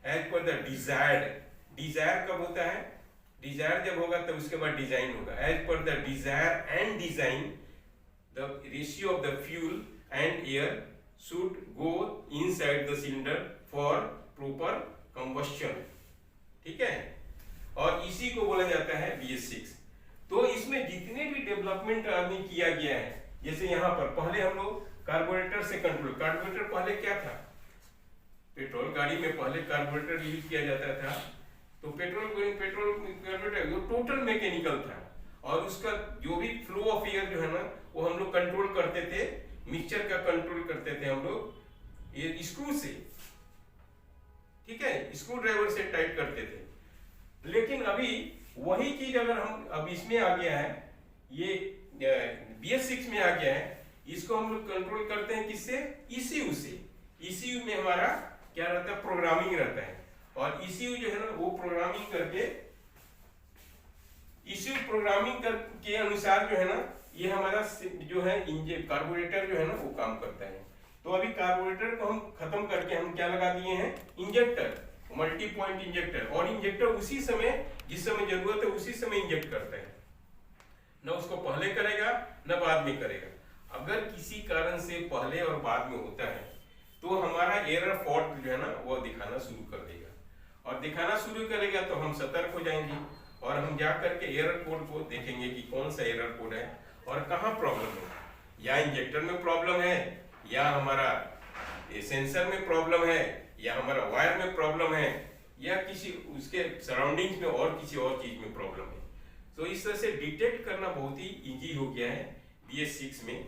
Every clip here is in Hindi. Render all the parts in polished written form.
As per the desired. Dzire कब होता है? डिजायर जब होगा तो उसके बाद डिजाइन होगा। As per the desire and design the ratio of the fuel and air should go inside the cylinder for proper combustion. ठीक है, और इसी को बोला जाता है BS6। तो इसमें जितने भी डेवलपमेंट आदमी किया गया है, जैसे यहाँ पर पहले हम लोग कार्बोरेटर से कंट्रोल, कार्बोरेटर पहले क्या था? पेट्रोल गाड़ी में पहले कार्बोरेटर यूज किया जाता था, तो पेट्रोल कार्बोरेटर वो टोटल मैकेनिकल था, और उसका जो भी फ्लो ऑफ एयर जो है ना वो हम लोग कंट्रोल करते थे, मिक्सचर का कंट्रोल करते थे हम लोग ये स्क्रू से। ठीक है, स्क्रू ड्राइवर से टाइट करते थे। लेकिन अभी वही चीज अगर हम अब इसमें आ गया है, ये BS6 में आ गया है, इसको हम लोग कंट्रोल करते हैं किससे? ECU से। ECU में हमारा क्या रहता है? प्रोग्रामिंग रहता है, और ECU जो है ना वो प्रोग्रामिंग करके, ECU प्रोग्रामिंग के अनुसार जो है ना ये हमारा जो है कार्बोरेटर जो है ना वो काम करता है। तो अभी कार्बोरेटर को हम खत्म करके हम क्या लगा दिए हैं? Injector, multi point injector. और इंजेक्टर उसी समय, जिस समय जरूरत है उसी समय इंजेक्ट करता है, न उसको पहले करेगा न बाद में करेगा। अगर किसी कारण से पहले और बाद में होता है तो हमारा एरर फॉल्ट जो है ना वो दिखाना शुरू कर देगा, और दिखाना शुरू करेगा तो हम सतर्क हो जाएंगे, और हम जा करके एरर कोड को देखेंगे कि कौन सा एरर कोड है और कहाँ प्रॉब्लम है। या इंजेक्टर में प्रॉब्लम है, या हमारा सेंसर में प्रॉब्लम है, या हमारा वायर में प्रॉब्लम है, या किसी उसके सराउंडिंग्स में और किसी और चीज में प्रॉब्लम है। तो इस तरह से डिटेक्ट करना बहुत ही इजी हो गया है BS6 में,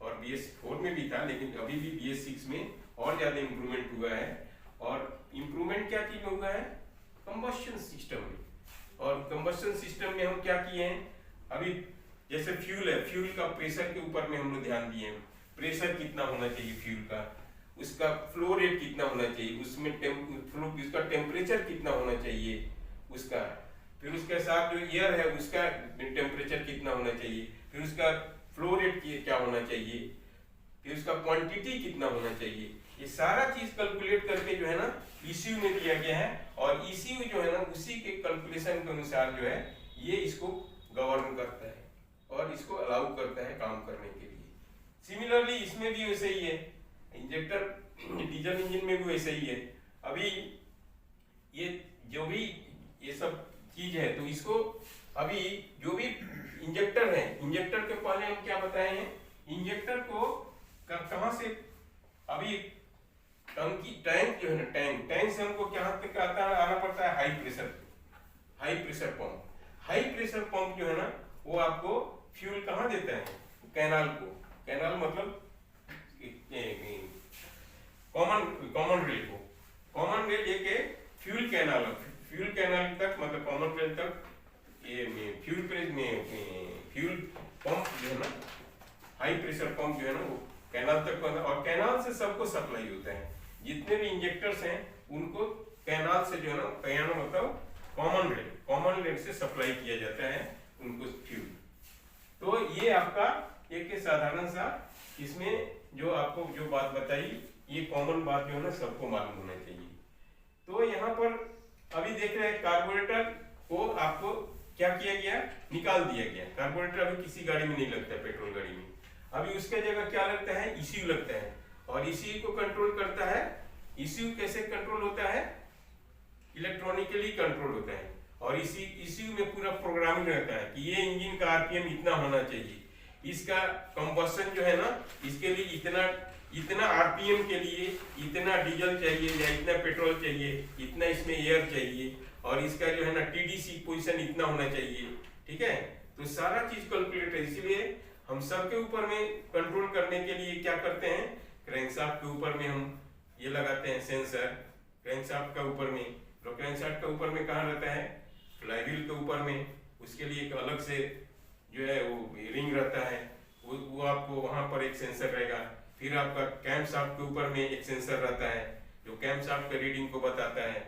और BS4 में भी था, लेकिन अभी भी BS6 में और ज्यादा इंप्रूवमेंट हुआ है। और इंप्रूवमेंट क्या चीज में हुआ है? कंबस्शन सिस्टम में। और कंबस्शन सिस्टम में हम क्या किए हैं? अभी जैसे फ्यूल है, फ्यूल का प्रेशर के ऊपर में हम लोग ध्यान दिए हैं। प्रेशर कितना होना चाहिए फ्यूल का, उसका फ्लो रेट कितना होना चाहिए, उसमें उसका टेम्परेचर कितना होना चाहिए उसका, फिर उसके साथ जो एयर है उसका टेम्परेचर कितना होना चाहिए, फिर उसका फ्लो रेट क्या होना चाहिए, फिर उसका क्वांटिटी कितना होना चाहिए। ये सारा चीज कैलकुलेट करके जो है ना ECU में दिया गया है, और ECU जो है ना उसी के कैलकुलेशन के अनुसार जो है ये इसको गवर्न करता है और इसको अलाउ करता है काम करने के लिए। सिमिलरली इसमें भी वैसे ही है, इंजेक्टर डीजल इंजन में भी वैसे ही है। अभी ये जो भी ये सब चीज है, तो इसको अभी जो भी इंजेक्टर है, इंजेक्टर के पहले हम क्या बताए हैं? इंजेक्टर को कहां से, अभी टैंक जो है ना, टैंक से हमको क्या तक आना पड़ता है? High pressure pump. High pressure pump जो है ना वो आपको फ्यूल कहाँ देता है? कैनाल को। कैनाल मतलब कॉमन रेल को, कॉमन रेल लेके फ्यूल कैनाल तक, मतलब कॉमन रेल तक ये फ्यूल पंप जो है ना, हाई प्रेशर पंप जो है ना वो कैनाल तक, और कैनाल से सबको सप्लाई होता है। जितने भी इंजेक्टर्स हैं उनको कैनाल से जो है ना, कैनाल मतलब कॉमन रेल से सप्लाई किया जाता है उनको फ्यूल। तो ये आपका एक साधारण सा, इसमें जो आपको जो बात बताई, ये कॉमन बात जो है ना सबको मालूम होना चाहिए। तो यहाँ पर अभी देख रहे हैं कार्बोरेटर को आपको क्या किया गया? निकाल दिया गया। कार्बोरेटर अभी किसी गाड़ी में नहीं लगता है, पेट्रोल गाड़ी में। अभी उसके जगह क्या लगता है? ECU लगता है, और ECU को कंट्रोल करता है। ECU कैसे कंट्रोल होता है? इलेक्ट्रॉनिकली कंट्रोल होता है, और ECU में पूरा प्रोग्रामिंग रहता है कि ये इंजन का RPM इतना होना चाहिए, इसका कंबशन जो है ना इसके लिए इतना RPM के लिए इतना डीजल चाहिए, या इतना पेट्रोल चाहिए, इतना इसमें एयर चाहिए, और इसका जो है ना TDC पोजीशन इतना होना चाहिए। ठीक है, तो सारा चीज कैलकुलेट है। इसलिए हम सब के ऊपर में कंट्रोल करने के लिए क्या करते हैं? क्रैंकशाफ्ट के ऊपर में हम ये लगाते हैं सेंसर, क्रैंकशाफ्ट का ऊपर में। तो क्रैंकशाफ्ट का ऊपर में कहाँ रहता है? फ्लाईव्हील के ऊपर में। उसके लिए एक अलग से जो है वो रिंग रहता है, वो आपको वहां पर एक सेंसर रहेगा। फिर आपका कैम्पशाफ्ट के ऊपर में एक सेंसर रहता है जो कैम्पशाफ्ट के रीडिंग को बताता है,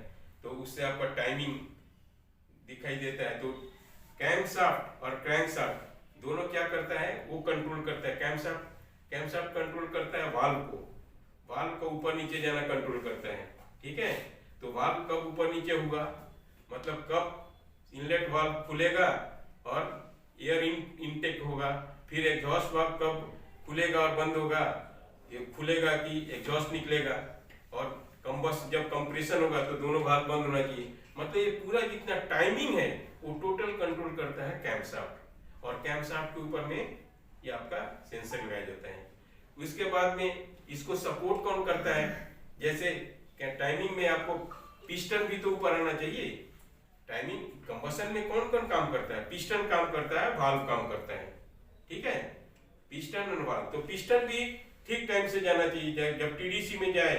तो उससे आपका टाइमिंग दिखाई देता है। तो कैम्पशाफ्ट और क्रैंकशाफ्ट दोनों क्या करता है? वो कंट्रोल करता है। कैम्पशाफ्ट कंट्रोल करता है वाल्व को ऊपर नीचे जाना कंट्रोल करता है। ठीक है, तो वाल्व कब ऊपर नीचे होगा, मतलब कब इनलेट वाल्व खुलेगा और एयर इनटेक होगा, फिर एग्जॉस्ट वाल्व कब खुलेगा और बंद होगा, ये खुलेगा कि एग्जॉस्ट निकलेगा, और कंबस जब कंप्रेशन होगा तो दोनों वाल्व बंद होना चाहिए। मतलब ये पूरा जितना टाइमिंग है वो टोटल कंट्रोल करता है कैमशाफ्ट, और कैमशाफ्ट के ऊपर में ये आपका सेंसर लगाया जाता है। उसके बाद में इसको सपोर्ट कौन करता है, जैसे टाइमिंग में आपको पिस्टन भी तो ऊपर आना चाहिए। टाइमिंग कंबशन में कौन कौन काम करता है, पिस्टन काम करता है, वाल्व काम करता है, ठीक है, पिस्टन और वाल्व। तो पिस्टन भी ठीक टाइम से जाना चाहिए, जब टीडीसी में जाए